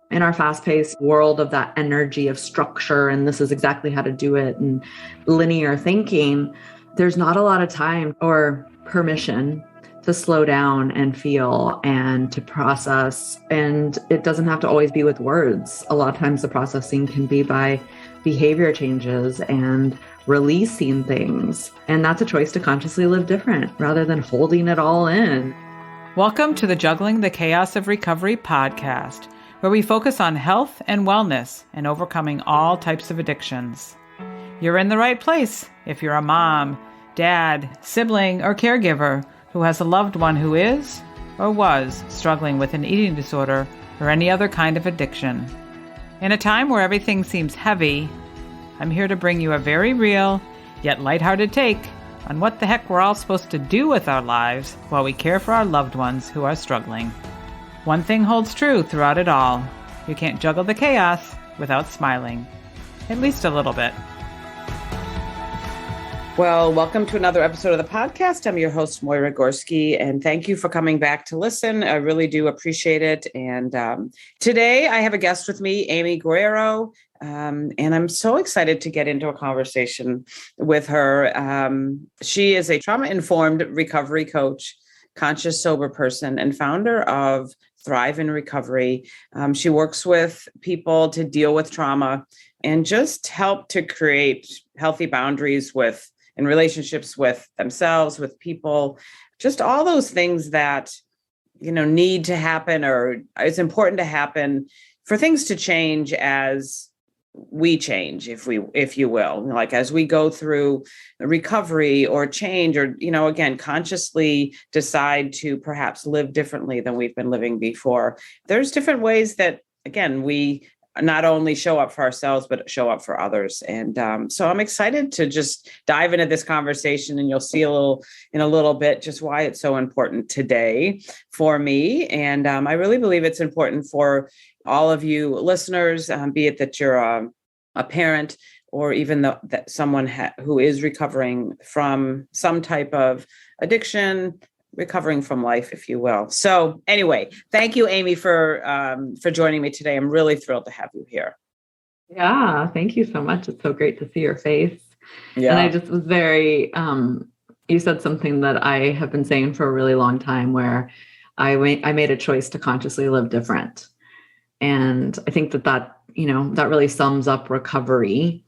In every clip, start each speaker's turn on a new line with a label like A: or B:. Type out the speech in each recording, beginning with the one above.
A: In our fast-paced world of that energy of structure, and this is exactly how to do it, and linear thinking, there's not a lot of time or permission to slow down and feel and to process. And it doesn't have to always be with words. A lot of times the processing can be by behavior changes and releasing things. And that's a choice to consciously live different rather than holding it all in.
B: Welcome to the Juggling the Chaos of Recovery podcast, where we focus on health and wellness and overcoming all types of addictions. You're in the right place if you're a mom, dad, sibling, or caregiver who has a loved one who is or was struggling with an eating disorder or any other kind of addiction. In a time where everything seems heavy, I'm here to bring you a very real yet lighthearted take on what the heck we're all supposed to do with our lives while we care for our loved ones who are struggling. One thing holds true throughout it all. You can't juggle the chaos without smiling. At least a little bit. Well, welcome to another episode of the podcast. I'm your host, Moira Gorski, and thank you for coming back to listen. I really do appreciate it. And today I have a guest with me, Amy Guerrero, and I'm so excited to get into a conversation with her. She is a trauma-informed recovery coach, conscious sober person, and founder of Thrive in Recovery. She works with people to deal with trauma and just help to create healthy boundaries in relationships with themselves, with people, just all those things that, need to happen, or it's important to happen for things to change as we change, if you will, like as we go through recovery or change, or, again, consciously decide to perhaps live differently than we've been living before. There's different ways that, again, we not only show up for ourselves, but show up for others. And so I'm excited to just dive into this conversation, and you'll see in a little bit just why it's so important today for me. And I really believe it's important for all of you listeners, be it that you're a parent or even that someone who is recovering from some type of addiction, recovering from life, if you will. So anyway, thank you, Amy, for joining me today. I'm really thrilled to have you here.
A: Yeah, thank you so much. It's so great to see your face.
B: Yeah.
A: And I just was very, you said something that I have been saying for a really long time, where I made a choice to consciously live different. And I think that really sums up recovery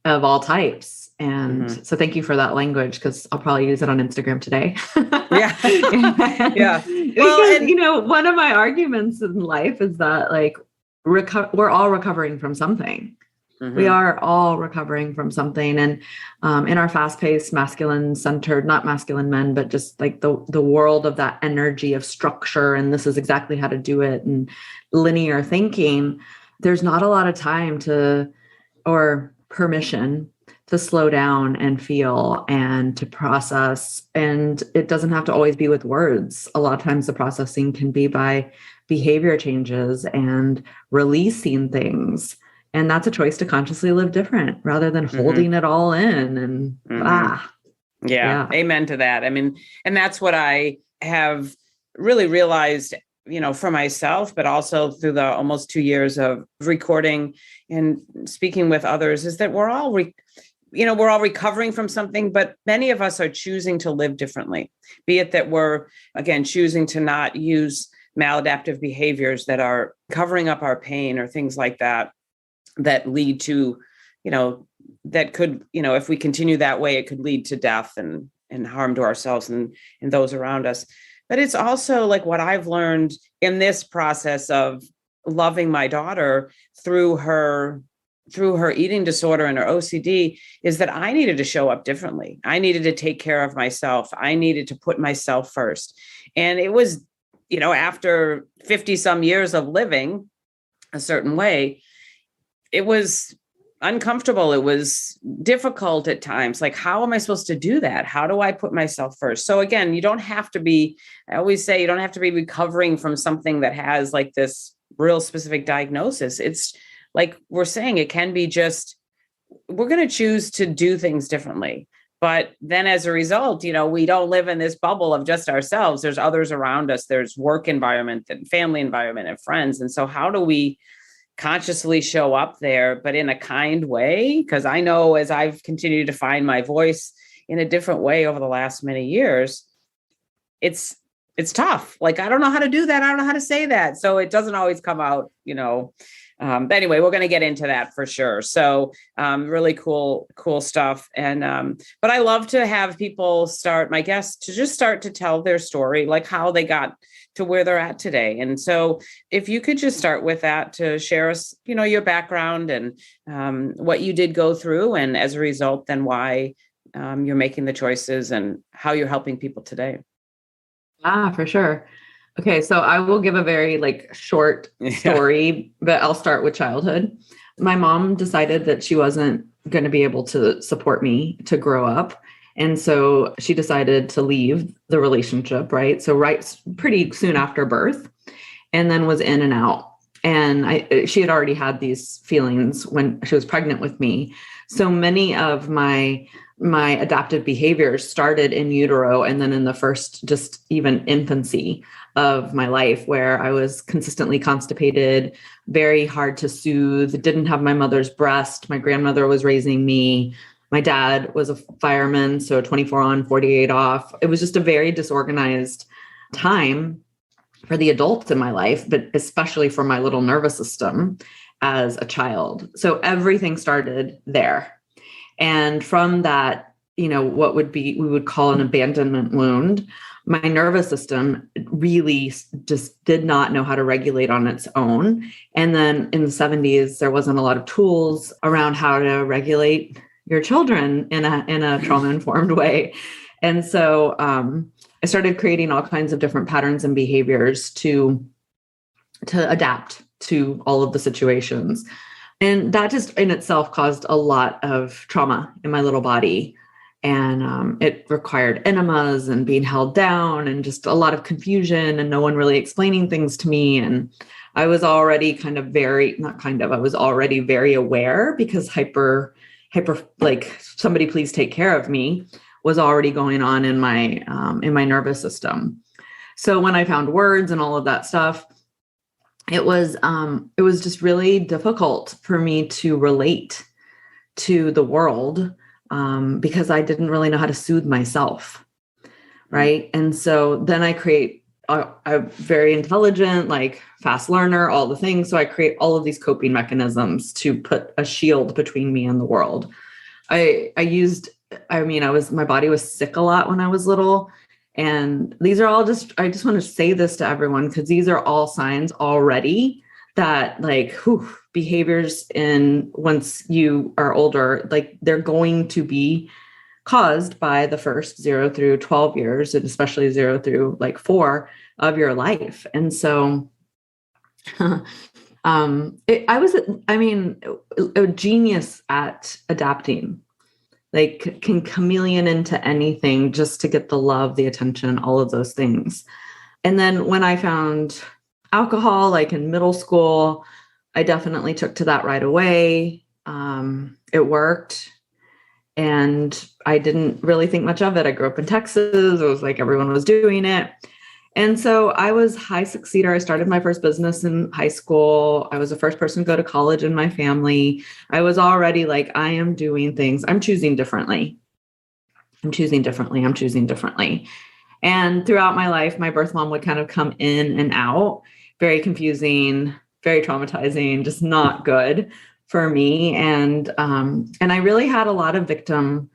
A: of all types. And so thank you for that language, because I'll probably use it on Instagram today.
B: Yeah. Yeah.
A: Well, one of my arguments in life is that we're all recovering from something. Mm-hmm. We are all recovering from something. And in our fast-paced, masculine-centered, not masculine men, but just like the world of that energy of structure, and this is exactly how to do it, and linear thinking, there's not a lot of time or permission to slow down and feel and to process. And it doesn't have to always be with words. A lot of times the processing can be by behavior changes and releasing things. And that's a choice to consciously live different rather than holding it all in and
B: Yeah. Amen to that. I mean, and that's what I have really realized, for myself, but also through the almost 2 years of recording and speaking with others, is that we're all recovering from something, but many of us are choosing to live differently, be it that we're, again, choosing to not use maladaptive behaviors that are covering up our pain or things like that lead to, that could, if we continue that way, it could lead to death and harm to ourselves and those around us. But it's also like what I've learned in this process of loving my daughter through her eating disorder and her OCD, is that I needed to show up differently. I needed to take care of myself. I needed to put myself first. And it was, after 50 some years of living a certain way, it was uncomfortable. It was difficult at times. Like, how am I supposed to do that? How do I put myself first? So again, I always say you don't have to be recovering from something that has like this real specific diagnosis. It's like we're saying, it can be just, we're going to choose to do things differently. But then as a result, we don't live in this bubble of just ourselves. There's others around us. There's work environment and family environment and friends. And so how do we consciously show up there, but in a kind way? Because I know as I've continued to find my voice in a different way over the last many years, it's tough. Like, I don't know how to do that. I don't know how to say that. So it doesn't always come out, but anyway, we're going to get into that for sure. So really cool stuff. And, but I love to have people my guests to just start to tell their story, like how they got to where they're at today. And so if you could just start with that to share us, your background and what you did go through. And as a result, then why you're making the choices and how you're helping people today.
A: For sure. Okay. So I will give a very short story, but I'll start with childhood. My mom decided that she wasn't going to be able to support me to grow up. And so she decided to leave the relationship, right? So pretty soon after birth, and then was in and out. And she had already had these feelings when she was pregnant with me. So many of my adaptive behaviors started in utero and then in the first, just even infancy of my life, where I was consistently constipated, very hard to soothe, didn't have my mother's breast. My grandmother was raising me. My dad was a fireman, so 24 on, 48 off. It was just a very disorganized time for the adults in my life, but especially for my little nervous system as a child. So everything started there. And from that, what we would call an abandonment wound, my nervous system really just did not know how to regulate on its own. And then in the 70s, there wasn't a lot of tools around how to regulate your children in a trauma-informed way. And so I started creating all kinds of different patterns and behaviors to adapt to all of the situations. And that just in itself caused a lot of trauma in my little body. And it required enemas and being held down and just a lot of confusion and no one really explaining things to me. And I was already I was already very aware, because hyper, like, somebody please take care of me was already going on in my nervous system. So when I found words and all of that stuff, it was just really difficult for me to relate to the world because I didn't really know how to soothe myself. Right. And so then I create I'm very intelligent, fast learner, all the things. So I create all of these coping mechanisms to put a shield between me and the world. My body was sick a lot when I was little. And these are all I just want to say this to everyone, because these are all signs already that behaviors once you are older, they're going to be caused by the first 0 through 12 years, and especially 0 through 4 of your life. And so I was a genius at adapting, can chameleon into anything just to get the love, the attention, all of those things. And then when I found alcohol, in middle school, I definitely took to that right away. It worked. And I didn't really think much of it. I grew up in Texas. It was everyone was doing it. And so I was high succeeder. I started my first business in high school. I was the first person to go to college in my family. I was already I am doing things. I'm choosing differently. I'm choosing differently. I'm choosing differently. And throughout my life, my birth mom would kind of come in and out. Very confusing, very traumatizing, just not good for me. And I really had a lot of victim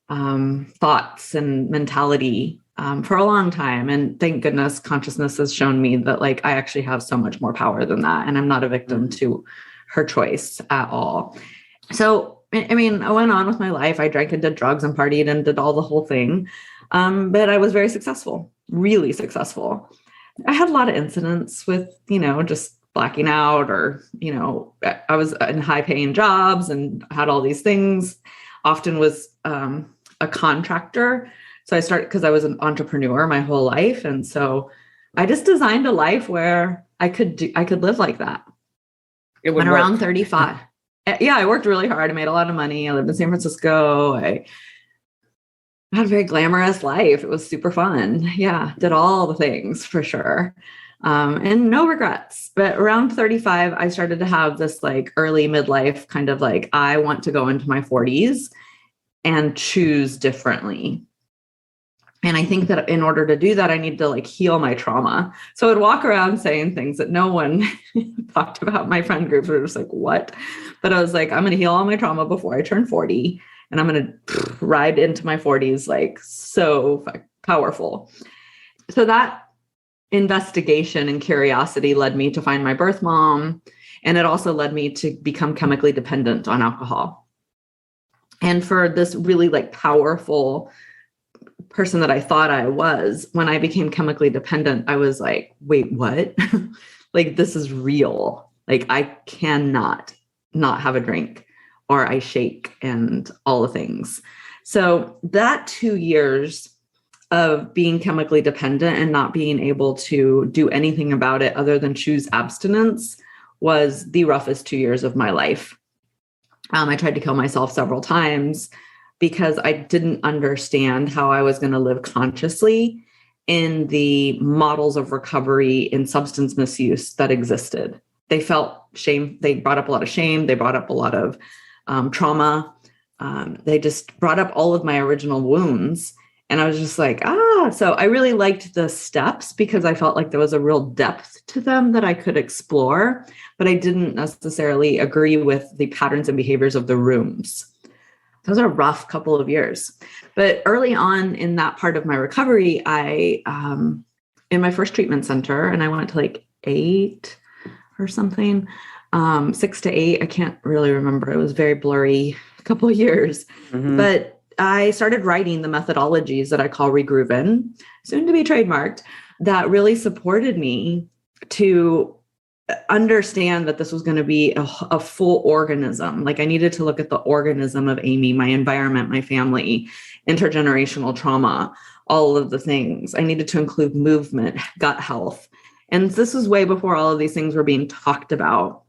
A: thoughts and mentality for a long time. And thank goodness consciousness has shown me that I actually have so much more power than that. And I'm not a victim to her choice at all. So, I went on with my life. I drank and did drugs and partied and did all the whole thing. But I was very successful, really successful. I had a lot of incidents with, just blacking out, or, I was in high paying jobs and had all these things. Often was a contractor. So I started because I was an entrepreneur my whole life. And so I just designed a life where I could live like that.
B: It would
A: when around 35. Yeah, I worked really hard. I made a lot of money. I lived in San Francisco. I had a very glamorous life. It was super fun. Yeah, did all the things for sure. And no regrets. But around 35, I started to have this like early midlife kind of like, I want to go into my 40s and choose differently. And I think that in order to do that, I need to like heal my trauma. So I'd walk around saying things that no one talked about. My friend groups were just like, what? But I was like, I'm going to heal all my trauma before I turn 40. And I'm going to ride into my 40s like so powerful. So that investigation and curiosity led me to find my birth mom. And it also led me to become chemically dependent on alcohol. And for this really like powerful person that I thought I was, when I became chemically dependent, I was like, wait, what? Like, this is real. Like, I cannot not have a drink or I shake and all the things. So that 2 years of being chemically dependent and not being able to do anything about it other than choose abstinence was the roughest 2 years of my life. I tried to kill myself several times because I didn't understand how I was going to live consciously in the models of recovery in substance misuse that existed. They felt shame. They brought up a lot of shame. They brought up a lot of trauma. They just brought up all of my original wounds. And I was just like, so I really liked the steps because I felt like there was a real depth to them that I could explore, but I didn't necessarily agree with the patterns and behaviors of the rooms. Those are a rough couple of years. But early on in that part of my recovery, I, in my first treatment center, and I went to like 8 or something, 6 to 8. I can't really remember. It was very blurry a couple of years. Mm-hmm. But I started writing the methodologies that I call Regrooven, soon to be trademarked, that really supported me to understand that this was going to be a full organism. Like I needed to look at the organism of Amy, my environment, my family, intergenerational trauma, all of the things. I needed to include movement, gut health. And this was way before all of these things were being talked about.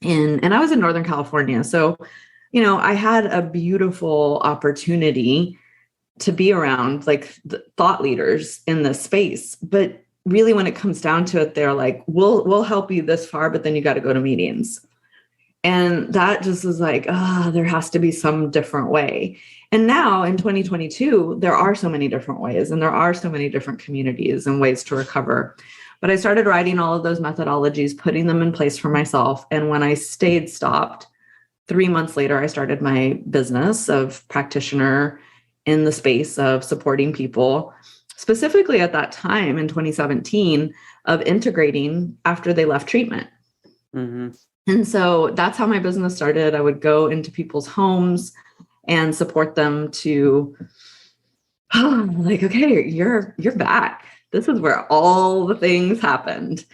A: And I was in Northern California. So, I had a beautiful opportunity to be around like thought leaders in this space. But really, when it comes down to it, they're like, we'll help you this far, but then you got to go to meetings. And that just was like, there has to be some different way. And now in 2022, there are so many different ways and there are so many different communities and ways to recover. But I started writing all of those methodologies, putting them in place for myself. And when I stayed stopped, 3 months later, I started my business of practitioner in the space of supporting people, specifically at that time in 2017, of integrating after they left treatment. Mm-hmm. And so that's how my business started. I would go into people's homes and support them to, okay, you're back. This is where all the things happened.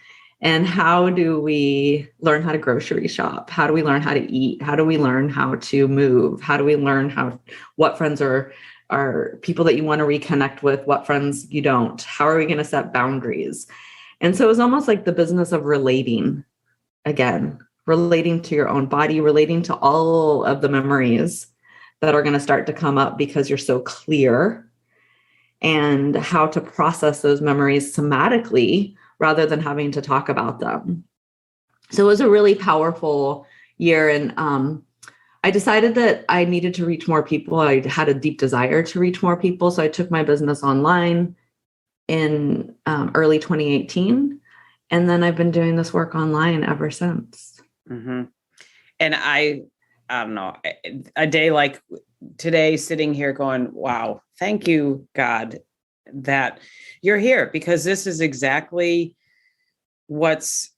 A: And how do we learn how to grocery shop? How do we learn how to eat? How do we learn how to move? How do we learn what friends are people that you want to reconnect with, what friends you don't? How are we going to set boundaries? And so it was almost like the business of relating again, relating to your own body, relating to all of the memories that are going to start to come up because you're so clear, and how to process those memories somatically rather than having to talk about them. So it was a really powerful year. And I decided that I needed to reach more people. I had a deep desire to reach more people. So I took my business online in early 2018. And then I've been doing this work online ever since.
B: Mm-hmm. And I don't know, a day like today, sitting here going, wow, thank you, God, that you're here, because this is exactly this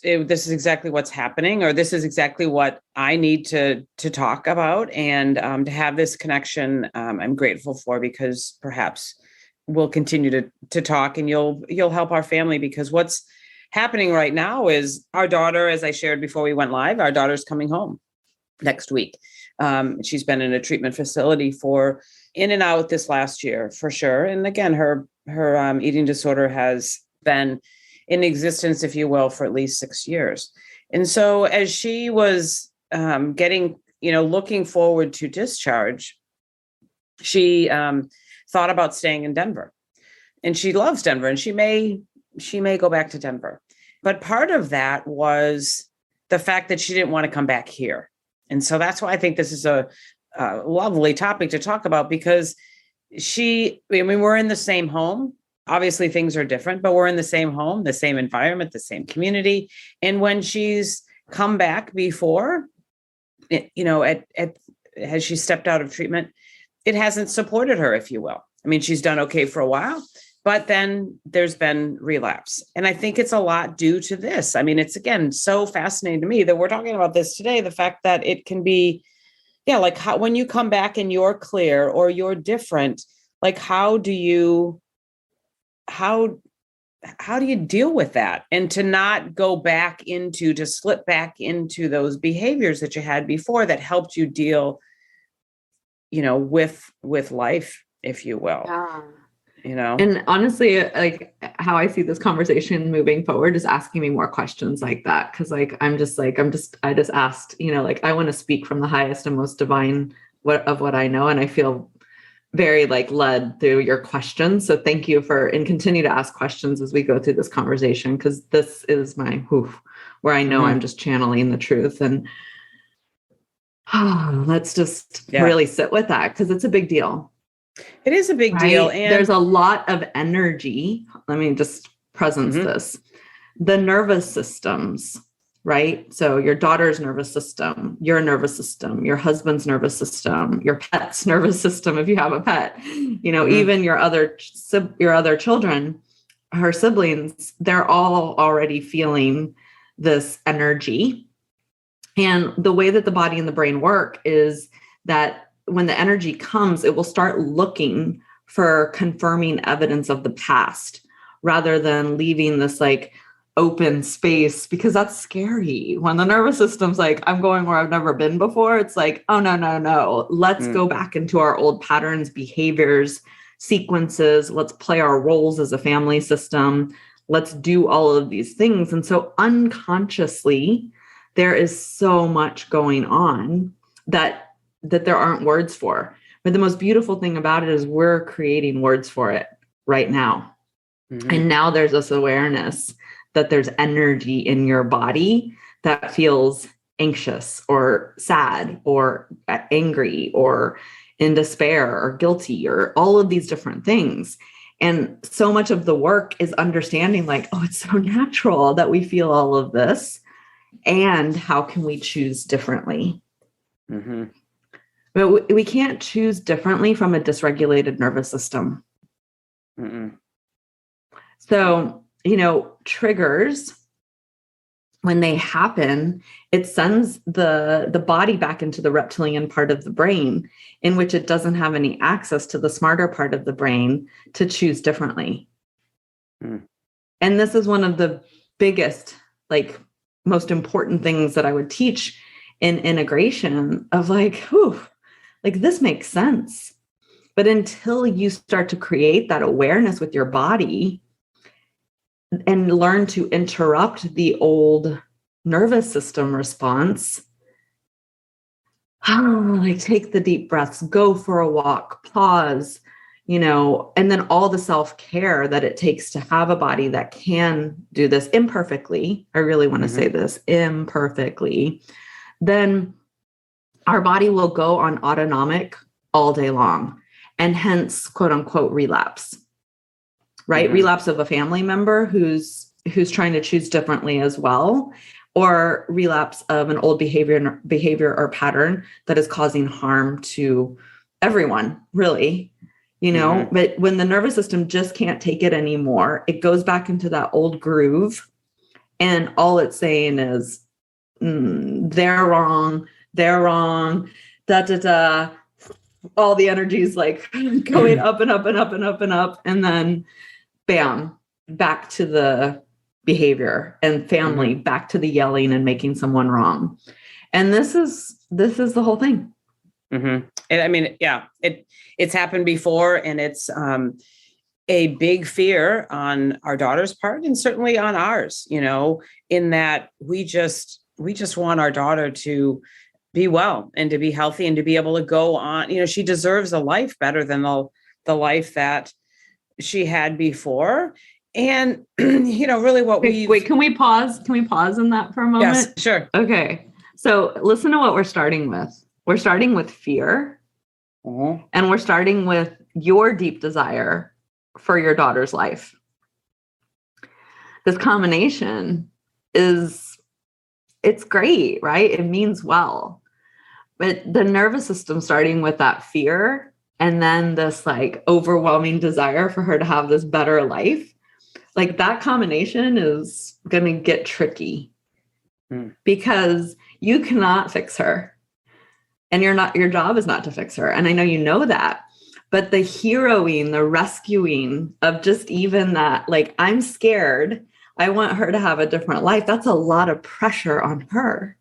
B: is exactly what's happening, or this is exactly what I need to talk about, and to have this connection. I'm grateful for, because perhaps we'll continue to talk, and you'll help our family, because what's happening right now is our daughter, as I shared before we went live, our daughter's coming home next week. She's been in a treatment facility for in and out this last year for sure. And again, her eating disorder has been in existence, if you will, for at least 6 years. And so as she was looking forward to discharge, she thought about staying in Denver, and she loves Denver, and she may go back to Denver. But part of that was the fact that she didn't want to come back here. And so that's why I think this is a lovely topic to talk about, because we're in the same home. Obviously things are different, but we're in the same home, the same environment, the same community. And when she's come back before, as she stepped out of treatment, it hasn't supported her, if you will. I mean, she's done okay for a while, but then there's been relapse. And I think it's a lot due to this. I mean, it's, again, so fascinating to me that we're talking about this today, the fact that it can be, like when you come back and you're clear or you're different, like how do you deal with that, and to not go back to slip back into those behaviors that you had before that helped you deal, with life, if you will.
A: Yeah. And honestly, like how I see this conversation moving forward is asking me more questions like that. Cause I just asked, I want to speak from the highest and most divine of what I know. And I feel very led through your questions. So thank you and continue to ask questions as we go through this conversation. Cause this is my where I know I'm just channeling the truth, and let's just really sit with that. Cause it's a big deal.
B: It is a big deal.
A: And there's a lot of energy. Let me just presence this. The nervous systems, right? So your daughter's nervous system, your nervous system, your husband's nervous system, your pet's nervous system, if you have a pet, even your other children, her siblings, they're all already feeling this energy. And the way that the body and the brain work is that when the energy comes, it will start looking for confirming evidence of the past rather than leaving this open space, because that's scary. When the nervous system's I'm going where I've never been before, it's oh, no. Let's go back into our old patterns, behaviors, sequences. Let's play our roles as a family system. Let's do all of these things. And so unconsciously, there is so much going on that there aren't words for. But the most beautiful thing about it is we're creating words for it right now. And now there's this awareness that there's energy in your body that feels anxious or sad or angry or in despair or guilty or all of these different things. And so much of the work is understanding it's so natural that we feel all of this. And how can we choose differently? But we can't choose differently from a dysregulated nervous system. So, triggers, when they happen, it sends the body back into the reptilian part of the brain, in which it doesn't have any access to the smarter part of the brain to choose differently. And this is one of the biggest, most important things that I would teach in integration of this makes sense. But until you start to create that awareness with your body and learn to interrupt the old nervous system response, take the deep breaths, go for a walk, pause, and then all the self-care that it takes to have a body that can do this imperfectly. I really want to say this imperfectly. Then our body will go on autonomic all day long, and hence, quote unquote, relapse, right? Relapse of a family member who's trying to choose differently as well, or relapse of an old behavior or pattern that is causing harm to everyone, really, but when the nervous system just can't take it anymore, it goes back into that old groove. And all it's saying is, they're wrong, da, da, da. All the energy is going up and up and up and up and up. And then bam, back to the behavior, and family back to the yelling and making someone wrong. And this is the whole thing.
B: And I mean, it's happened before, and it's a big fear on our daughter's part, and certainly on ours, in that we just want our daughter to be well and to be healthy and to be able to go on. She deserves a life better than the life that she had before. And, really what
A: wait, can we pause? Can we pause in that for a moment?
B: Yes, sure.
A: Okay. So listen to what we're starting with. We're starting with fear.
B: Mm-hmm.
A: And we're starting with your deep desire for your daughter's life. This combination it's great, right? It means well. But the nervous system starting with that fear and then this like overwhelming desire for her to have this better life, like that combination is going to get tricky because you cannot fix her. And your job is not to fix her. And I know you know that. But the heroing, the rescuing of just even that, like, I'm scared, I want her to have a different life. That's a lot of pressure on her.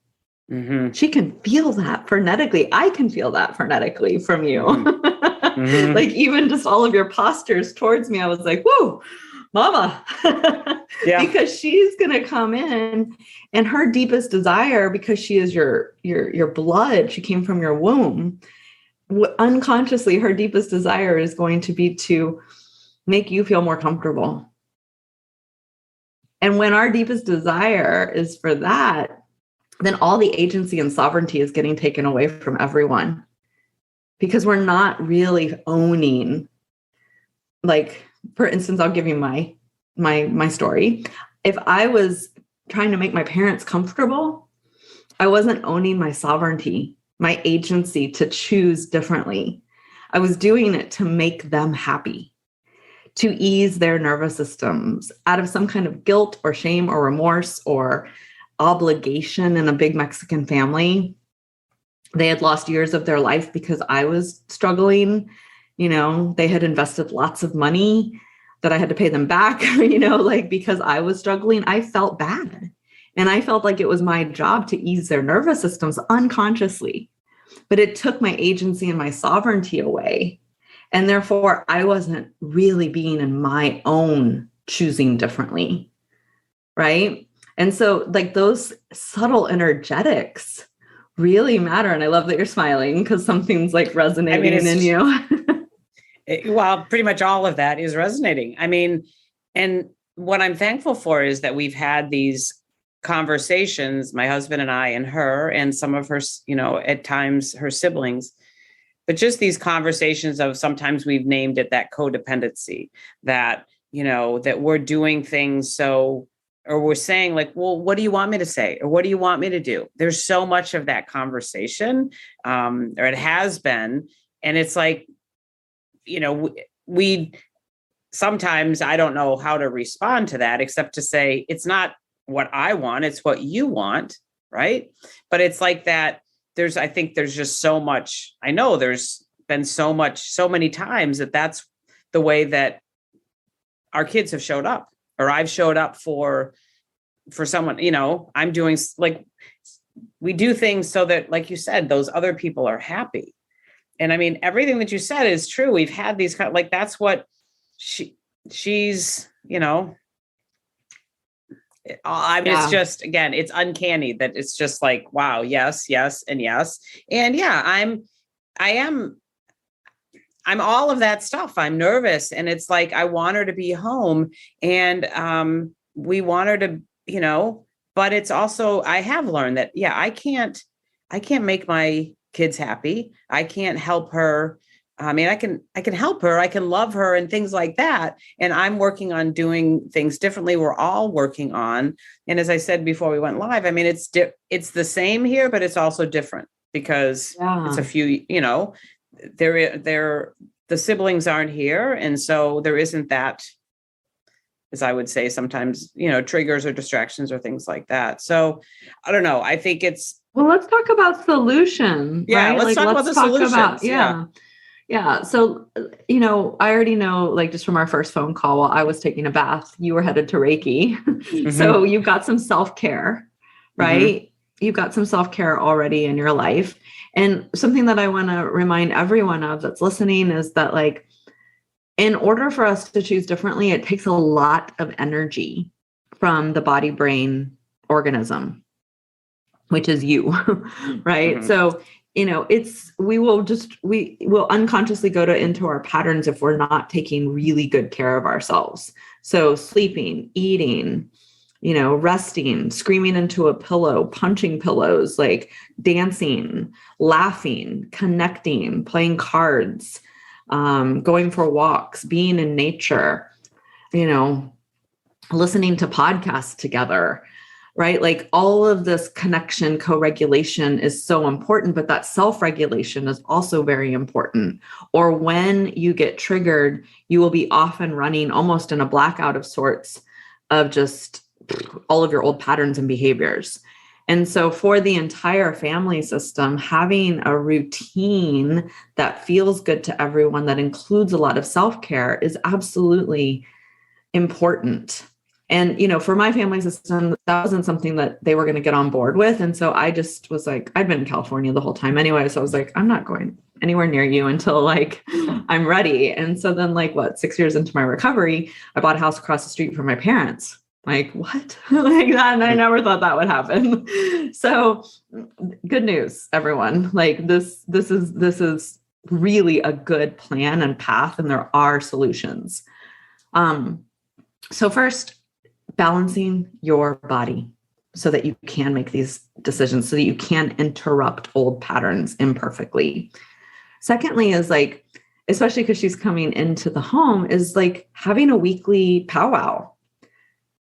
A: Mm-hmm. She can feel that phonetically. I can feel that phonetically from you. Mm-hmm. Like even just all of your postures towards me, I was like, whoa, mama. Yeah. Because she's going to come in and her deepest desire, because she is your blood, she came from your womb. Unconsciously, her deepest desire is going to be to make you feel more comfortable. And when our deepest desire is for that, then all the agency and sovereignty is getting taken away from everyone because we're not really owning. Like, for instance, I'll give you my story. If I was trying to make my parents comfortable, I wasn't owning my sovereignty, my agency to choose differently. I was doing it to make them happy, to ease their nervous systems out of some kind of guilt or shame or remorse or obligation in a big Mexican family. They had lost years of their life because I was struggling. They had invested lots of money that I had to pay them back, because I was struggling. I felt bad. And I felt like it was my job to ease their nervous systems unconsciously. But it took my agency and my sovereignty away. And therefore, I wasn't really being in my own choosing differently. Right? And so like those subtle energetics really matter. And I love that you're smiling because something's like resonating in you.
B: Well, pretty much all of that is resonating. And what I'm thankful for is that we've had these conversations, my husband and I and her and some of her, at times her siblings, but just these conversations of sometimes we've named it that codependency, that, that we're doing things so, or we're saying like, well, what do you want me to say? Or what do you want me to do? There's so much of that conversation, or it has been. And it's like, we sometimes I don't know how to respond to that, except to say, it's not what I want, it's what you want. Right. But it's like that. I think there's just so much. I know there's been so many times that's the way that our kids have showed up, or I've showed up for someone. I'm doing, like, we do things so that, like you said, those other people are happy. And everything that you said is true. We've had these kind of, like, that's what she's, It's just, again, it's uncanny that it's just like, wow, yes, yes, and yes. And yeah, I'm all of that stuff. I'm nervous. And it's like, I want her to be home and we want her to, but it's also, I have learned that, yeah, I can't make my kids happy. I can't help her. I can help her. I can love her and things like that. And I'm working on doing things differently. We're all working on. And as I said before we went live, it's the same here, but it's also different because it's a few, the siblings aren't here. And so there isn't that, as I would say, sometimes, triggers or distractions or things like that. So I don't know. I think
A: well, let's talk about solution.
B: Yeah.
A: Right?
B: Let's talk about the solutions.
A: Yeah. So, I already know, like, just from our first phone call, while I was taking a bath, you were headed to Reiki. Mm-hmm. So you've got some self-care, right? Mm-hmm. You've got some self-care already in your life. And something that I want to remind everyone of that's listening is that, like, in order for us to choose differently, it takes a lot of energy from the body-brain organism. which is you, right?
B: Mm-hmm.
A: So, we will unconsciously go into our patterns if we're not taking really good care of ourselves. So sleeping, eating, resting, screaming into a pillow, punching pillows, like dancing, laughing, connecting, playing cards, going for walks, being in nature, listening to podcasts together, right? Like all of this connection, co-regulation is so important, but that self-regulation is also very important. Or when you get triggered, you will be off and running almost in a blackout of sorts of just all of your old patterns and behaviors. And so for the entire family system, having a routine that feels good to everyone, that includes a lot of self-care, is absolutely important. And, for my family system, that wasn't something that they were going to get on board with. And so I just was like, I'd been in California the whole time anyway. So I was like, I'm not going anywhere near you until like I'm ready. And so then 6 years into my recovery, I bought a house across the street from my parents. Like, what? Like that. And I never thought that would happen. So good news, everyone. Like this is really a good plan and path, and there are solutions. So first, balancing your body so that you can make these decisions, so that you can interrupt old patterns imperfectly. Secondly is especially because she's coming into the home, is having a weekly powwow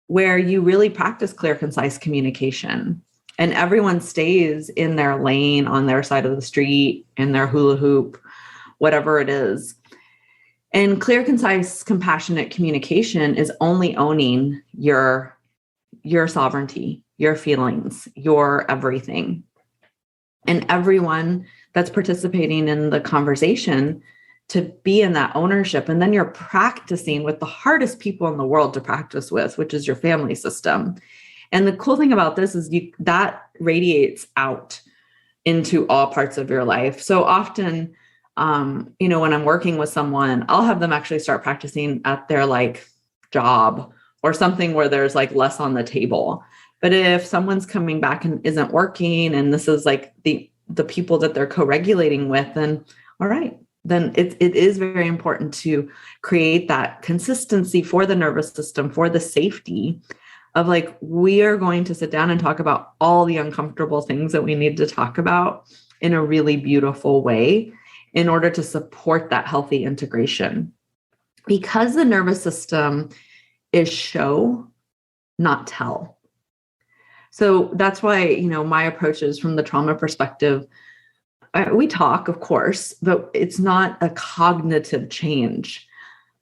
A: where you really practice clear, concise communication, and everyone stays in their lane, on their side of the street, in their hula hoop, whatever it is. And clear, concise, compassionate communication is only owning your sovereignty, your feelings, your everything. And everyone that's participating in the conversation to be in that ownership. And then you're practicing with the hardest people in the world to practice with, which is your family system. And the cool thing about this is that radiates out into all parts of your life. So often, when I'm working with someone, I'll have them actually start practicing at their job or something where there's less on the table. But if someone's coming back and isn't working, and this is the people that they're co-regulating with, then all right, then it is very important to create that consistency for the nervous system, for the safety of we are going to sit down and talk about all the uncomfortable things that we need to talk about in a really beautiful way, in order to support that healthy integration. Because the nervous system is show, not tell. So that's why, my approach is from the trauma perspective. We talk, of course, but it's not a cognitive change.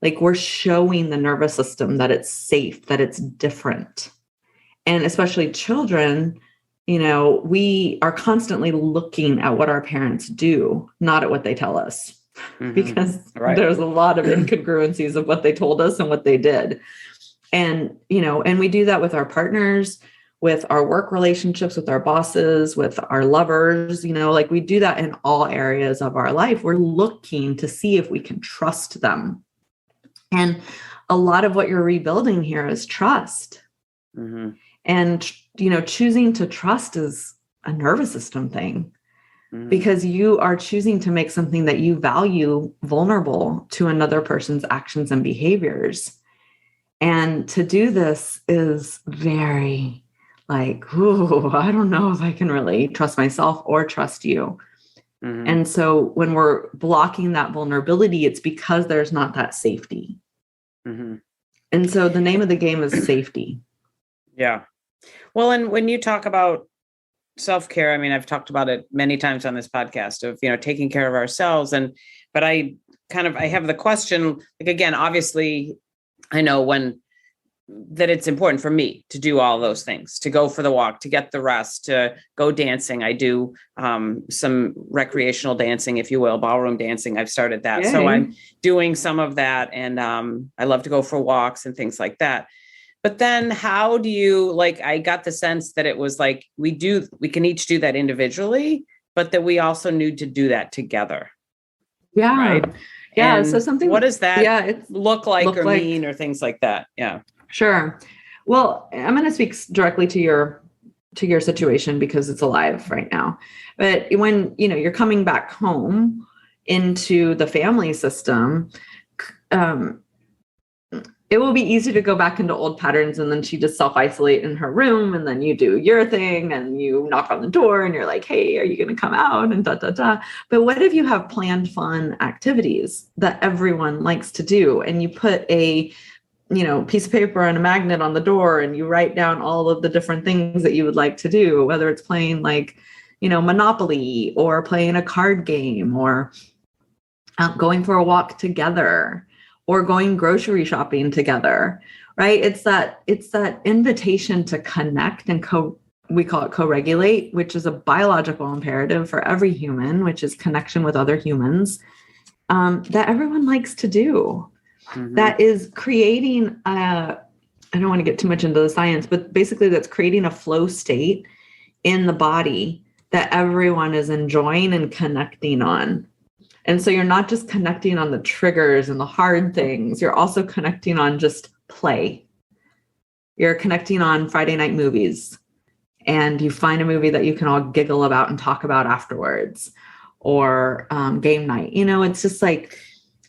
A: We're showing the nervous system that it's safe, that it's different. And especially children, we are constantly looking at what our parents do, not at what they tell us, because there's a lot of incongruencies of what they told us and what they did. And, and we do that with our partners, with our work relationships, with our bosses, with our lovers, we do that in all areas of our life. We're looking to see if we can trust them. And a lot of what you're rebuilding here is trust. Mm-hmm. And, choosing to trust is a nervous system thing, because you are choosing to make something that you value vulnerable to another person's actions and behaviors. And to do this is very I don't know if I can really trust myself or trust you. Mm-hmm. And so when we're blocking that vulnerability, it's because there's not that safety. Mm-hmm. And so the name of the game is safety.
B: Yeah. Well, and when you talk about self-care, I mean, I've talked about it many times on this podcast of, taking care of ourselves. But I have the question, again, obviously I know that it's important for me to do all those things, to go for the walk, to get the rest, to go dancing. I do some recreational dancing, if you will, ballroom dancing. I've started that. Yay. So I'm doing some of that. And I love to go for walks and things like that. But then how do you, I got the sense that it was we can each do that individually, but that we also need to do that together.
A: Yeah.
B: Right.
A: Yeah.
B: And
A: so
B: what does that look like mean or things like that? Yeah.
A: Sure. Well, I'm going to speak directly to your to your situation because it's alive right now. But when, you're coming back home into the family system, it will be easy to go back into old patterns, and then she just self-isolate in her room, and then you do your thing and you knock on the door and you're like, hey, are you going to come out, and But what if you have planned fun activities that everyone likes to do, and you put a piece of paper and a magnet on the door, and you write down all of the different things that you would like to do, whether it's playing Monopoly, or playing a card game, or going for a walk together, or going grocery shopping together, right? It's that invitation to connect and we call it co-regulate, which is a biological imperative for every human, which is connection with other humans, that everyone likes to do. Mm-hmm. That is creating I don't want to get too much into the science, but basically that's creating a flow state in the body that everyone is enjoying and connecting on. And so you're not just connecting on the triggers and the hard things, you're also connecting on just play. You're connecting on Friday night movies, and you find a movie that you can all giggle about and talk about afterwards, or game night. It's just like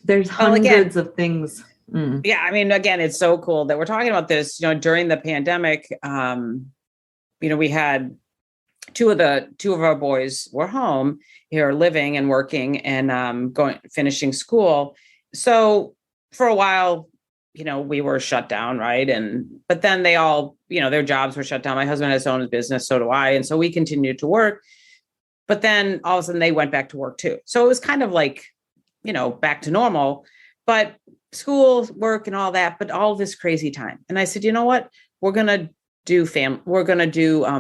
A: there's hundreds of things.
B: Yeah. I mean, again, it's so cool that we're talking about this, during the pandemic. We had two of our boys were home here living and working and finishing school. So for a while, we were shut down, right? But then they all, their jobs were shut down. My husband has his own business, so do I. And so we continued to work. But then all of a sudden they went back to work too. So it was kind of like, back to normal, but school, work and all that, but all this crazy time. And I said, you know what? We're going to do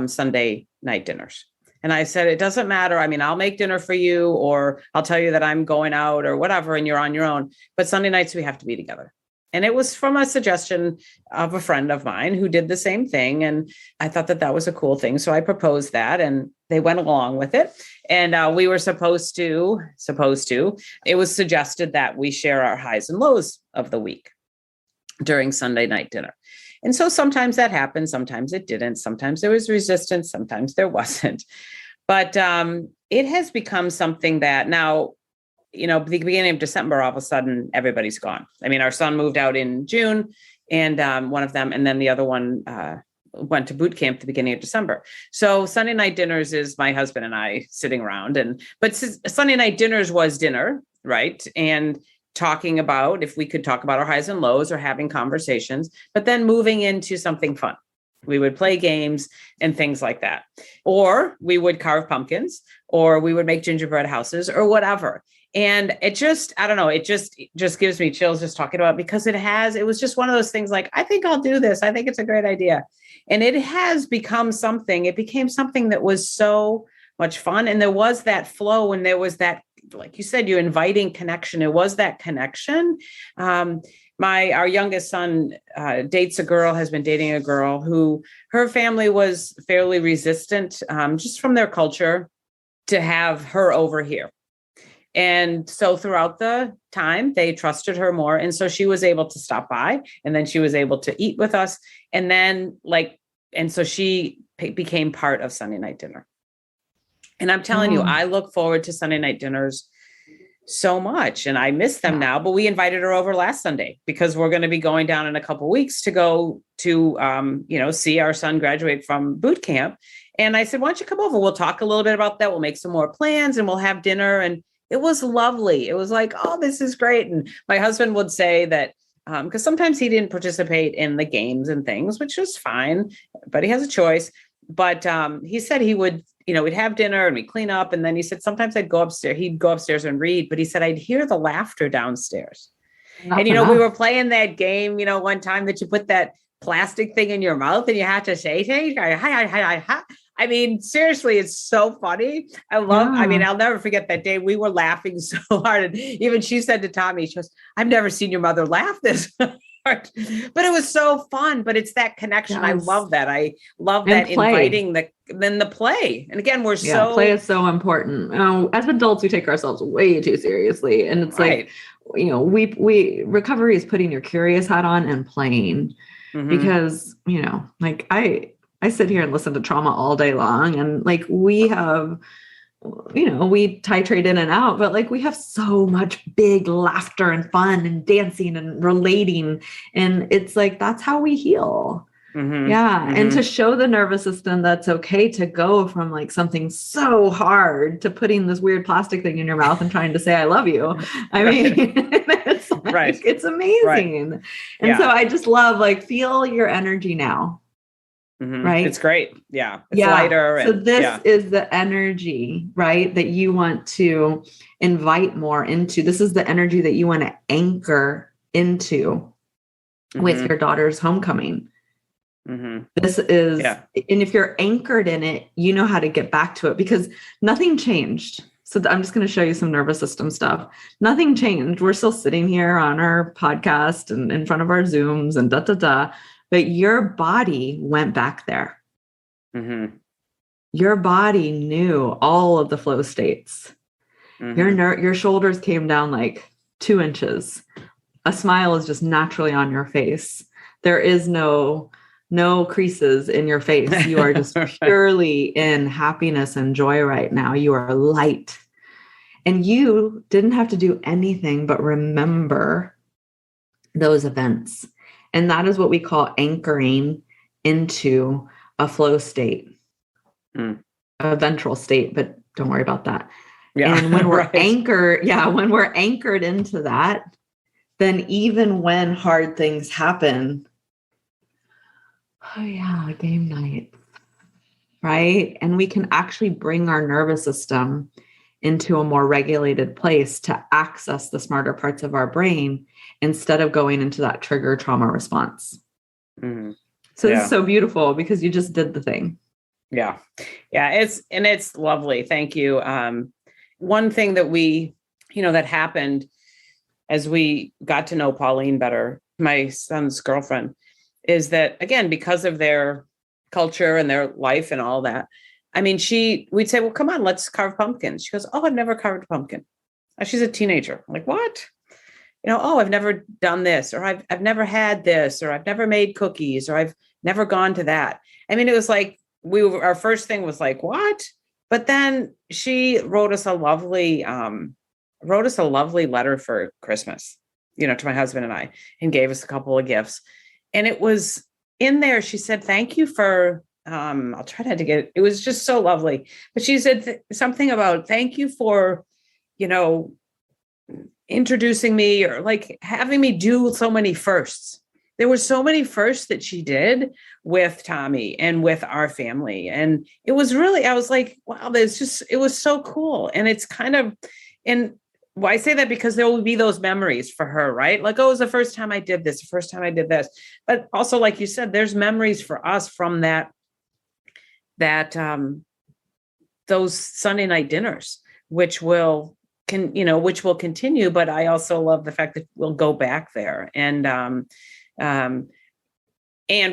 B: Sunday night dinners. And I said, it doesn't matter. I mean, I'll make dinner for you, or I'll tell you that I'm going out or whatever, and you're on your own. But Sunday nights we have to be together. And it was from a suggestion of a friend of mine who did the same thing. And I thought that was a cool thing. So I proposed that, and they went along with it. And we were supposed to, it was suggested that we share our highs and lows of the week during Sunday night dinner. And so sometimes that happened, sometimes it didn't, sometimes there was resistance, sometimes there wasn't. But it has become something that now, the beginning of December, all of a sudden, everybody's gone. I mean, our son moved out in June, and one of them, and then the other one went to boot camp at the beginning of December. So Sunday night dinners is my husband and I sitting around, but Sunday night dinners was dinner, right? And talking about, if we could talk about our highs and lows, or having conversations, but then moving into something fun. We would play games and things like that. Or we would carve pumpkins, or we would make gingerbread houses, or whatever. And it just, I don't know, it just gives me chills just talking about it, because it was just one of those things like, I think I'll do this. I think it's a great idea. And it became something that was so much fun. And there was that flow, and there was that, like you said, you're inviting connection. It was that connection. Our youngest son has been dating a girl who her family was fairly resistant, just from their culture, to have her over here. And so throughout the time, they trusted her more. And so she was able to stop by, and then she was able to eat with us. And then so she became part of Sunday night dinner. And I'm telling you, I look forward to Sunday night dinners so much, and I miss them now, but we invited her over last Sunday because we're going to be going down in a couple of weeks to go to, see our son graduate from boot camp. And I said, why don't you come over? We'll talk a little bit about that. We'll make some more plans, and we'll have dinner. And it was lovely. It was like, oh, this is great. And my husband would say that, because sometimes he didn't participate in the games and things, which was fine, but he has a choice. But he said he would, we'd have dinner and we'd clean up. And then he said, sometimes he'd go upstairs and read, but he said, I'd hear the laughter downstairs. And, we were playing that game, one time that you put that plastic thing in your mouth and you have to say, hey, hi. I mean, seriously, it's so funny. I'll never forget that day. We were laughing so hard. And even she said to Tommy, she goes, I've never seen your mother laugh this hard. But it was so fun. But it's that connection. Yes. I love that. I love that inviting the play. And again, play is so important. As adults, we take ourselves way too seriously. And it's right. We recovery is putting your curious hat on and playing. Mm-hmm. Because,
A: I sit here and listen to trauma all day long. And like we have, we titrate in and out, but like we have so much big laughter and fun and dancing and relating. And it's like, that's how we heal.
B: Mm-hmm.
A: Yeah.
B: Mm-hmm.
A: And to show the nervous system that's okay to go from like something so hard to putting this weird plastic thing in your mouth and trying to say, I love you. I mean, it's like, it's amazing. Right. And so I just love like, feel your energy now.
B: Mm-hmm.
A: Right.
B: It's great. Yeah. It's lighter.
A: So this is the energy, right, that you want to invite more into. This is the energy that you want to anchor into with your daughter's homecoming. Mm-hmm. This is, and if you're anchored in it, you know how to get back to it because nothing changed. So I'm just going to show you some nervous system stuff. Nothing changed. We're still sitting here on our podcast and in front of our Zooms and but your body went back there. Mm-hmm. Your body knew all of the flow states. Mm-hmm. Your shoulders came down like 2 inches. A smile is just naturally on your face. There is no creases in your face. You are just purely in happiness and joy right now. You are light. And you didn't have to do anything but remember those events. And that is what we call anchoring into a flow state, a ventral state, but don't worry about that. Yeah. And when we're when we're anchored into that, then even when hard things happen, game night, right? And we can actually bring our nervous system into a more regulated place to access the smarter parts of our brain instead of going into that trigger trauma response. Mm-hmm. So it's so beautiful because you just did the thing.
B: Yeah. Yeah. It's lovely. Thank you. One thing that that happened as we got to know Pauline better, my son's girlfriend, is that, again, because of their culture and their life and all that, I mean, we'd say, well, come on, let's carve pumpkins. She goes, oh, I've never carved a pumpkin. She's a teenager. I'm like, what? I've never done this, or I've never had this, or I've never made cookies, or I've never gone to that. I mean, it was like, our first thing was like, what? But then she wrote us a lovely letter for Christmas, to my husband and I, and gave us a couple of gifts. And it was in there. She said, thank you for, I'll try not to get it. It was just so lovely. But she said something about, thank you for, introducing me, or like having me do so many firsts. There were so many firsts that she did with Tommy and with our family. And it was really, I was like, wow, it was so cool. And it's kind of, I say that because there will be those memories for her, right? Like, oh, it was the first time I did this, the first time I did this. But also, like you said, there's memories for us from those Sunday night dinners, which will continue. But I also love the fact that we'll go back there. And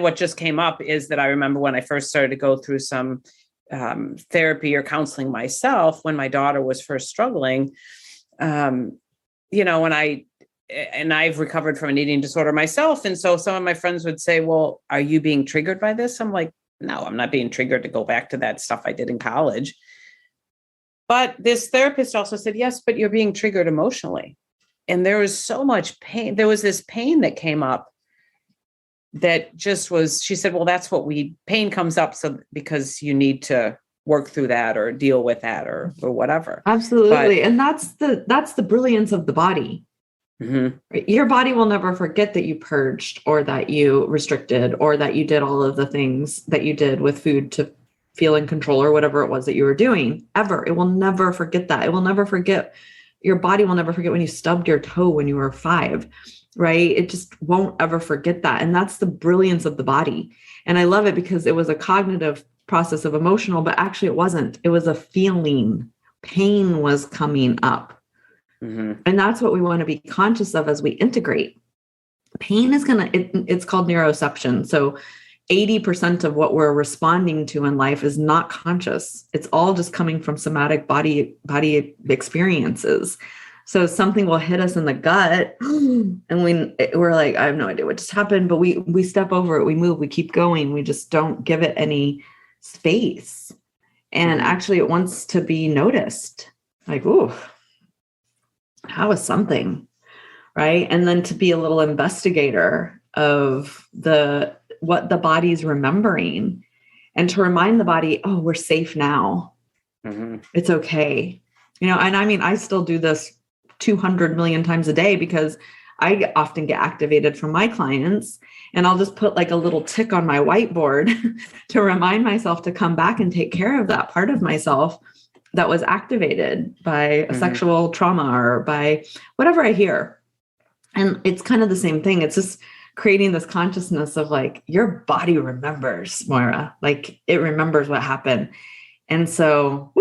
B: what just came up is that I remember when I first started to go through some therapy or counseling myself, when my daughter was first struggling, and I've recovered from an eating disorder myself. And so some of my friends would say, well, are you being triggered by this? I'm like, no, I'm not being triggered to go back to that stuff I did in college. But this therapist also said, yes, but you're being triggered emotionally. And there was so much pain. There was this pain that came up that just was, she said, well, that's pain comes up because you need to work through that or deal with that or whatever.
A: Absolutely. And that's the brilliance of the body. Mm-hmm. Your body will never forget that you purged or that you restricted or that you did all of the things that you did with food to feel in control or whatever it was that you were doing ever. It will never forget that. It will never forget. Your body will never forget when you stubbed your toe when you were 5, right? It just won't ever forget that. And that's the brilliance of the body. And I love it because it was a cognitive process of emotional, but actually it wasn't. It was a feeling. Pain was coming up. Mm-hmm. And that's what we want to be conscious of as we integrate. Pain is it's called neuroception. So 80% of what we're responding to in life is not conscious. It's all just coming from somatic body experiences. So something will hit us in the gut and we're like, I have no idea what just happened, but we step over it, we move, we keep going. We just don't give it any space. And actually it wants to be noticed. Like, ooh, how is something? Right. And then to be a little investigator of what the body's remembering and to remind the body, oh, we're safe now. It's okay. And I mean, I still do this 200 million times a day because I often get activated from my clients and I'll just put like a little tick on my whiteboard to remind myself to come back and take care of that part of myself that was activated by a sexual trauma or by whatever I hear. And it's kind of the same thing. It's just creating this consciousness of like, your body remembers, Moira, like it remembers what happened. And so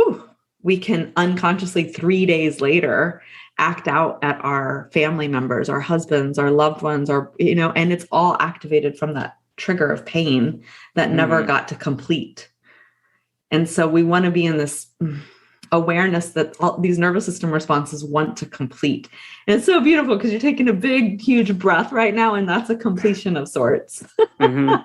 A: we can unconsciously 3 days later act out at our family members, our husbands, our loved ones, and it's all activated from that trigger of pain that never got to complete. And so we want to be in this awareness that all these nervous system responses want to complete. And it's so beautiful because you're taking a big, huge breath right now. And that's a completion of sorts.
B: Yeah.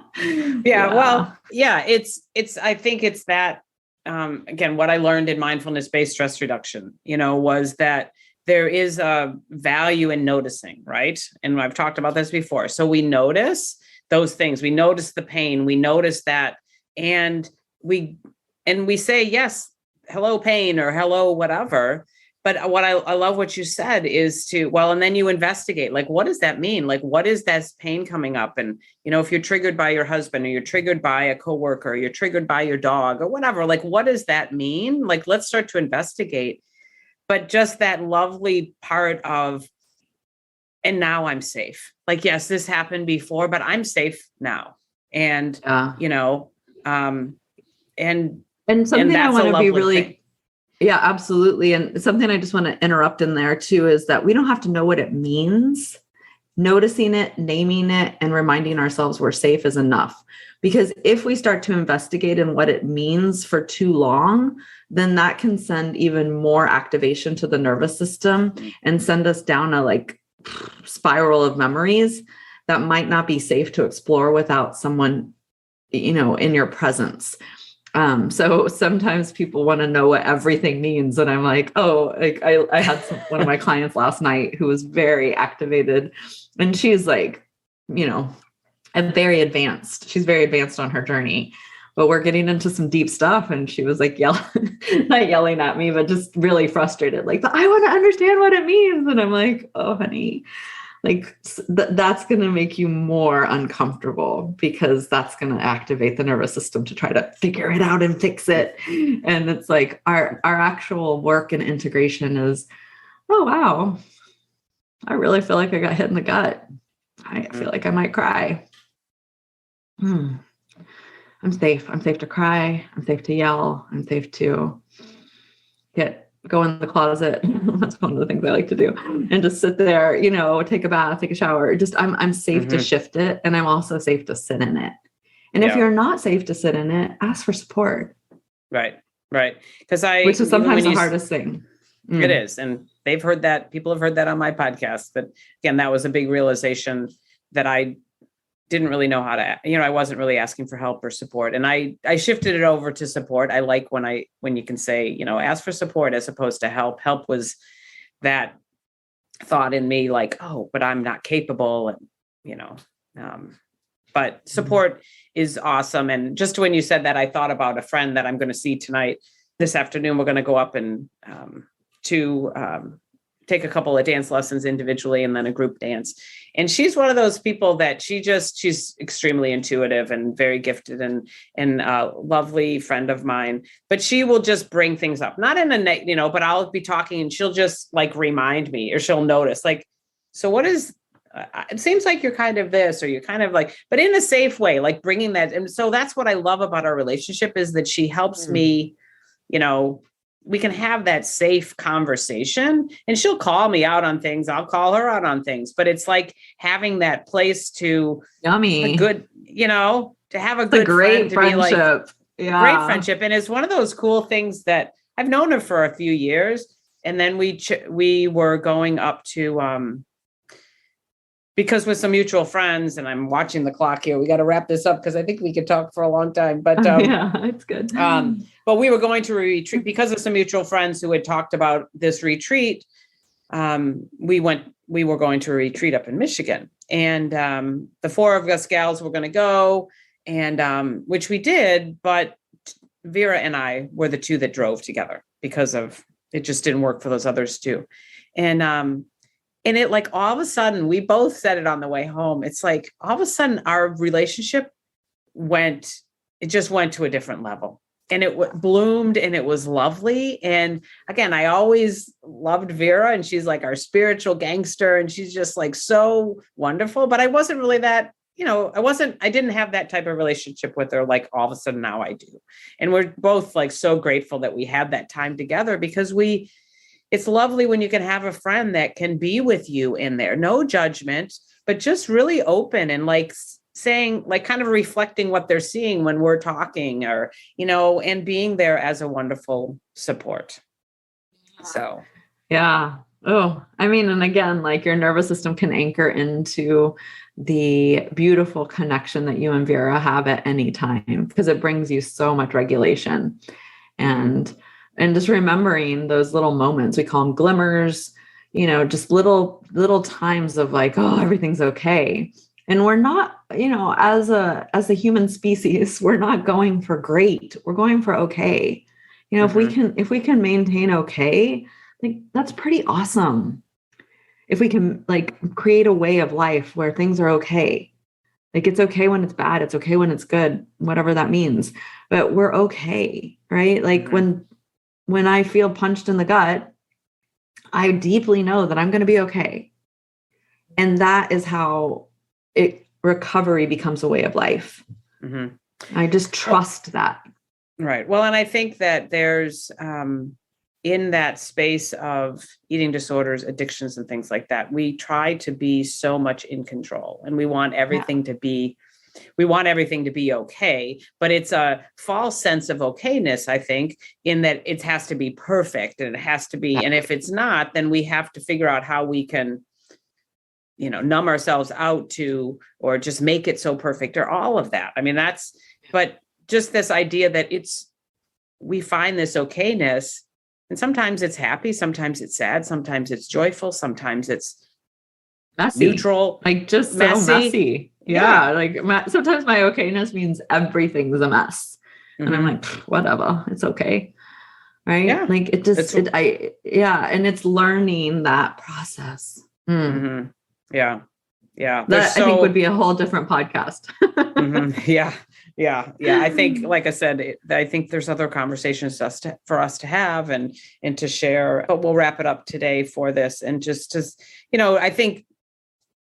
B: Well, yeah, I think it's that, again, what I learned in mindfulness-based stress reduction, was that there is a value in noticing, right? And I've talked about this before. So we notice those things, we notice the pain, we notice that, and we say, yes, hello pain or hello whatever. But what I love what you said is and then you investigate, like, what does that mean? Like, what is that pain coming up? And, if you're triggered by your husband or you're triggered by a coworker, or you're triggered by your dog or whatever, like, what does that mean? Like, let's start to investigate. But just that lovely part of, and now I'm safe. Like, yes, this happened before, but I'm safe now. And,
A: and something I want to be really,
B: thing.
A: Yeah, absolutely. And something I just want to interrupt in there too, is that we don't have to know what it means. Noticing it, naming it, and reminding ourselves we're safe is enough. Because if we start to investigate in what it means for too long, then that can send even more activation to the nervous system and send us down a spiral of memories that might not be safe to explore without someone, in your presence. So sometimes people want to know what everything means. And I'm like, I had one of my clients last night who was very activated, and she's like, very advanced. She's very advanced on her journey, but we're getting into some deep stuff. And she was like, not yelling at me, but just really frustrated. Like, I want to understand what it means. And I'm like, oh, honey, like that's going to make you more uncomfortable because that's going to activate the nervous system to try to figure it out and fix it. And it's like our actual work and integration is, oh, wow, I really feel like I got hit in the gut. I feel like I might cry. I'm safe. I'm safe to cry. I'm safe to yell. I'm safe to go in the closet. That's one of the things I like to do. And just sit there, take a bath, take a shower. Just I'm safe to shift it. And I'm also safe to sit in it. And if you're not safe to sit in it, ask for support.
B: Right. Which is
A: sometimes the hardest thing.
B: It is. And they've heard that. People have heard that on my podcast. But again, that was a big realization that I didn't really know how to, I wasn't really asking for help or support. And I shifted it over to support. I like when you can say, ask for support as opposed to help. Help was that thought in me like, oh, but I'm not capable. And, but support is awesome. And just when you said that, I thought about a friend that I'm going to see tonight. This afternoon, we're going to go up and take a couple of dance lessons individually and then a group dance. And she's one of those people that she's extremely intuitive and very gifted and a lovely friend of mine, but she will just bring things up, not in a, but I'll be talking and she'll just like remind me or she'll notice like, so what is, it seems like you're kind of this, or you're kind of like, but in a safe way, like bringing that. And so that's what I love about our relationship is that she helps me, we can have that safe conversation and she'll call me out on things. I'll call her out on things, but it's like having that place to
A: yummy,
B: to have a good
A: great
B: friend, to
A: friendship.
B: Be like great friendship. And it's one of those cool things that I've known her for a few years, And then we were going up to, because with some mutual friends, and I'm watching the clock here, we got to wrap this up because I think we could talk for a long time, but
A: yeah, it's good.
B: But we were going to a retreat because of some mutual friends who had talked about this retreat. We were going to a retreat up in Michigan, and the four of us gals were going to go, and which we did, but Vera and I were the two that drove together because of it just didn't work for those others too. And it, like, all of a sudden, we both said it on the way home. It's like all of a sudden our relationship just went to a different level, and it bloomed, and it was lovely. And again, I always loved Vera, and she's like our spiritual gangster, and she's just like so wonderful. But I wasn't really that, I didn't have that type of relationship with her. Like all of a sudden now I do. And we're both like so grateful that we had that time together, because it's lovely when you can have a friend that can be with you in there, no judgment, but just really open and like saying, like kind of reflecting what they're seeing when we're talking, or, and being there as a wonderful support. So,
A: yeah. Oh, I mean, and again, like your nervous system can anchor into the beautiful connection that you and Vera have at any time, because it brings you so much regulation. And just remembering those little moments, we call them glimmers, just little times of like, oh, everything's okay. And we're not, as a human species, we're not going for great. We're going for okay. If we can maintain okay, like that's pretty awesome. If we can like create a way of life where things are okay, like it's okay when it's bad, it's okay when it's good, whatever that means, but we're okay, right? Like when I feel punched in the gut, I deeply know that I'm going to be okay. And that is how recovery becomes a way of life. I just trust that.
B: Right. Well, and I think that there's, in that space of eating disorders, addictions, and things like that, we try to be so much in control, and we want everything to be okay, but it's a false sense of okayness, I think, in that it has to be perfect, and it has to be, and if it's not, then we have to figure out how we can, numb ourselves out to, or just make it so perfect, or all of that. I mean, but just this idea that we find this okayness, and sometimes it's happy, sometimes it's sad, sometimes it's joyful, sometimes it's
A: messy,
B: neutral,
A: like just so messy. Yeah. Like sometimes my okayness means everything's a mess, and I'm like, whatever, it's okay, right? Yeah. Like it just, and it's learning that process.
B: Yeah.
A: That I think would be a whole different podcast.
B: Yeah. I think, like I said, I think there's other conversations for us to have and to share, but we'll wrap it up today for this. And just I think,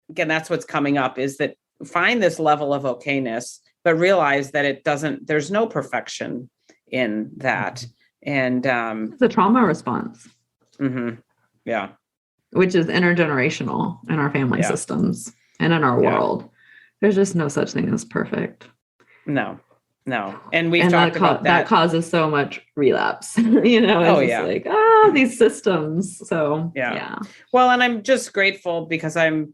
B: again, that's what's coming up, is that find this level of okayness, but realize that there's no perfection in that. And
A: it's a trauma response.
B: Yeah.
A: Which is intergenerational in our family systems and in our world. There's just no such thing as perfect.
B: No. And we've talked about that.
A: That causes so much relapse, like, these systems. So, yeah.
B: Well, and I'm just grateful because I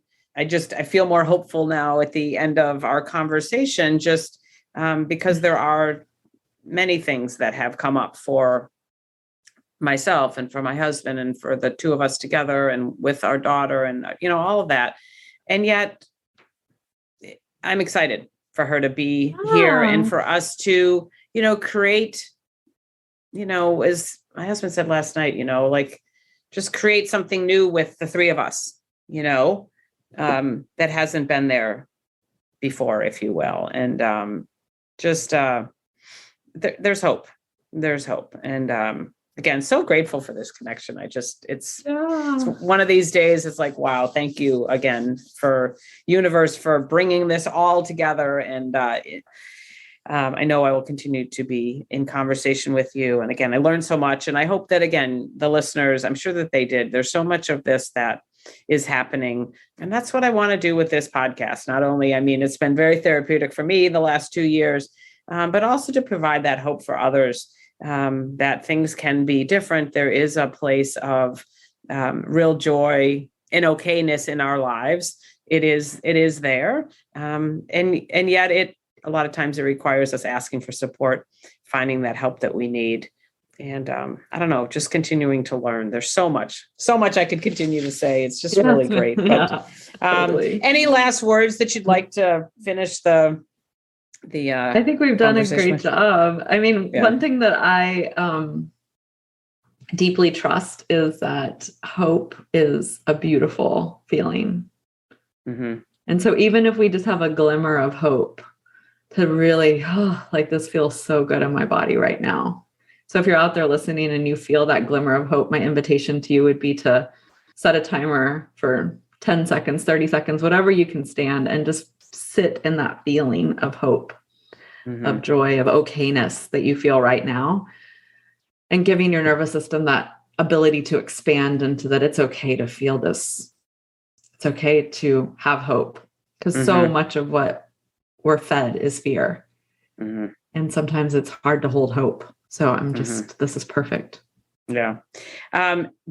B: feel more hopeful now at the end of our conversation, just because there are many things that have come up for myself and for my husband and for the two of us together and with our daughter and, all of that. And yet I'm excited for her to be here and for us to, create, as my husband said last night, like just create something new with the three of us, that hasn't been there before, if you will. And there's hope. There's hope. And again, so grateful for this connection. It's one of these days. It's like, wow, thank you again for universe for bringing this all together. And I know I will continue to be in conversation with you. And again, I learned so much, and I hope that, again, the listeners, I'm sure that they did. There's so much of this that is happening. And that's what I want to do with this podcast. Not only, it's been very therapeutic for me the last 2 years, but also to provide that hope for others. that things can be different. There is a place of real joy and okayness in our lives. It is there. And yet a lot of times it requires us asking for support, finding that help that we need. And I don't know, just continuing to learn. There's so much I could continue to say. It's just really great. But
A: totally.
B: Any last words that you'd like to finish I
A: think we've done a great job. I mean, one thing that I deeply trust is that hope is a beautiful feeling. Mm-hmm. And so even if we just have a glimmer of hope, to really, like this feels so good in my body right now. So if you're out there listening and you feel that glimmer of hope, my invitation to you would be to set a timer for 10 seconds, 30 seconds, whatever you can stand, and just sit in that feeling of hope, of joy, of okayness that you feel right now, and giving your nervous system that ability to expand into that it's okay to feel this. It's okay to have hope, because so much of what we're fed is fear. And sometimes it's hard to hold hope. So I'm just, this is perfect.
B: Yeah.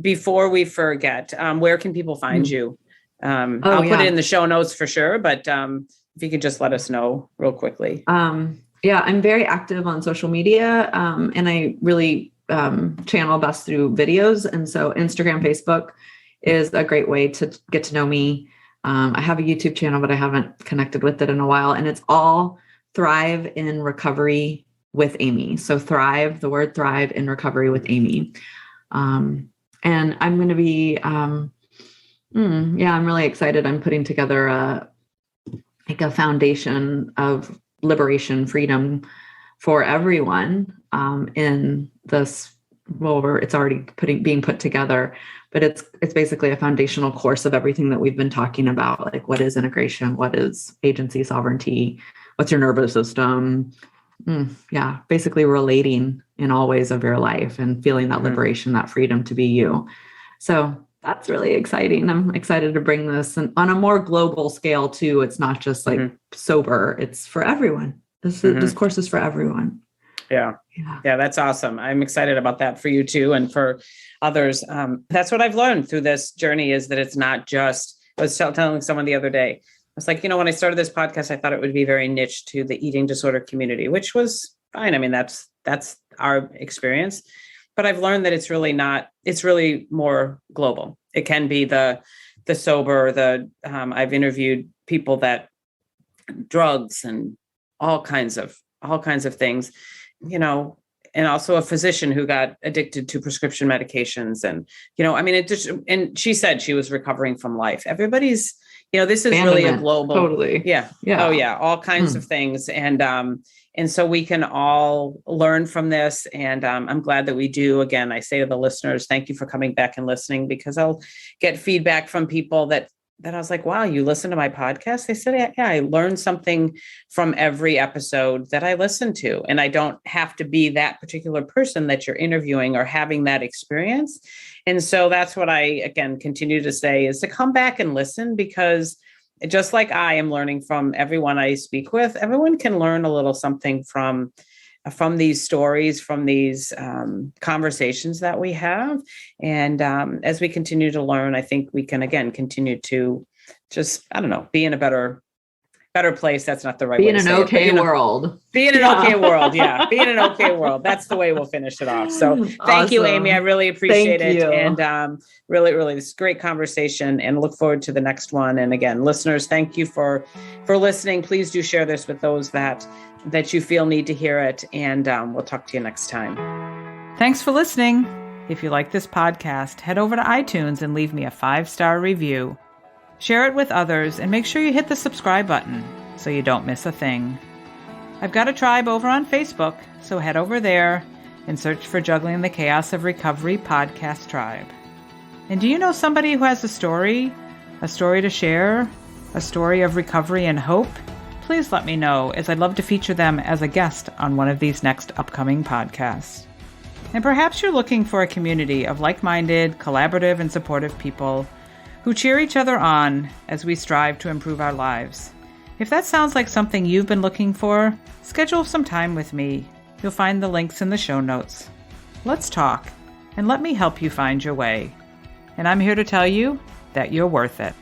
B: Before we forget, where can people find you? I'll put it in the show notes for sure, but if you could just let us know real quickly.
A: Yeah, I'm very active on social media, and I really channel best through videos. And so Instagram, Facebook is a great way to get to know me. I have a YouTube channel, but I haven't connected with it in a while. And it's all Thrive in Recovery with Amy. So Thrive, the word Thrive in Recovery with Amy. And I'm going to be, I'm really excited. I'm putting together a foundation of liberation, freedom for everyone in this. Well, it's already being put together, but it's basically a foundational course of everything that we've been talking about. Like, what is integration? What is agency, sovereignty? What's your nervous system? Basically relating in all ways of your life and feeling that liberation, that freedom to be you. So that's really exciting. I'm excited to bring this on a more global scale too. It's not just like sober. It's for everyone. This course is for everyone.
B: Yeah, that's awesome. I'm excited about that for you too. And for others. That's what I've learned through this journey, is that it's not just, I was telling someone the other day, I was like, when I started this podcast, I thought it would be very niche to the eating disorder community, which was fine. I mean, that's our experience, but I've learned that it's really not, it's really more global. It can be the sober, I've interviewed people that drugs and all kinds of things, and also a physician who got addicted to prescription medications. And, and she said she was recovering from life. Everybody's, this is really a global,
A: totally.
B: Yeah. Oh yeah. All kinds of things. And so we can all learn from this. And I'm glad that we do. Again, I say to the listeners, thank you for coming back and listening, because I'll get feedback from people that I was like, wow, you listen to my podcast? They said, yeah, I learned something from every episode that I listen to. And I don't have to be that particular person that you're interviewing or having that experience. And so that's what I, again, continue to say, is to come back and listen, because just like I am learning from everyone I speak with, everyone can learn a little something from these stories, from these conversations that we have. And as we continue to learn, I think we can, again, continue to just, be in a better place. That's not the right way to say it.
A: Be in an okay world.
B: Be in an okay world. Yeah. Be in an okay world. That's the way we'll finish it off. So thank you, Amy. I really appreciate it. And really, really, this is a great conversation, and look forward to the next one. And again, listeners, thank you for listening. Please do share this with those that you feel need to hear it. And we'll talk to you next time. Thanks for listening. If you like this podcast, head over to iTunes and leave me a 5-star review. Share it with others, and make sure you hit the subscribe button so you don't miss a thing. I've got a tribe over on Facebook, so head over there and search for Juggling the Chaos of Recovery Podcast Tribe. And do you know somebody who has a story to share, a story of recovery and hope? Please let me know, as I'd love to feature them as a guest on one of these next upcoming podcasts. And perhaps you're looking for a community of like-minded, collaborative, and supportive people who cheer each other on as we strive to improve our lives. If that sounds like something you've been looking for, schedule some time with me. You'll find the links in the show notes. Let's talk, and let me help you find your way. And I'm here to tell you that you're worth it.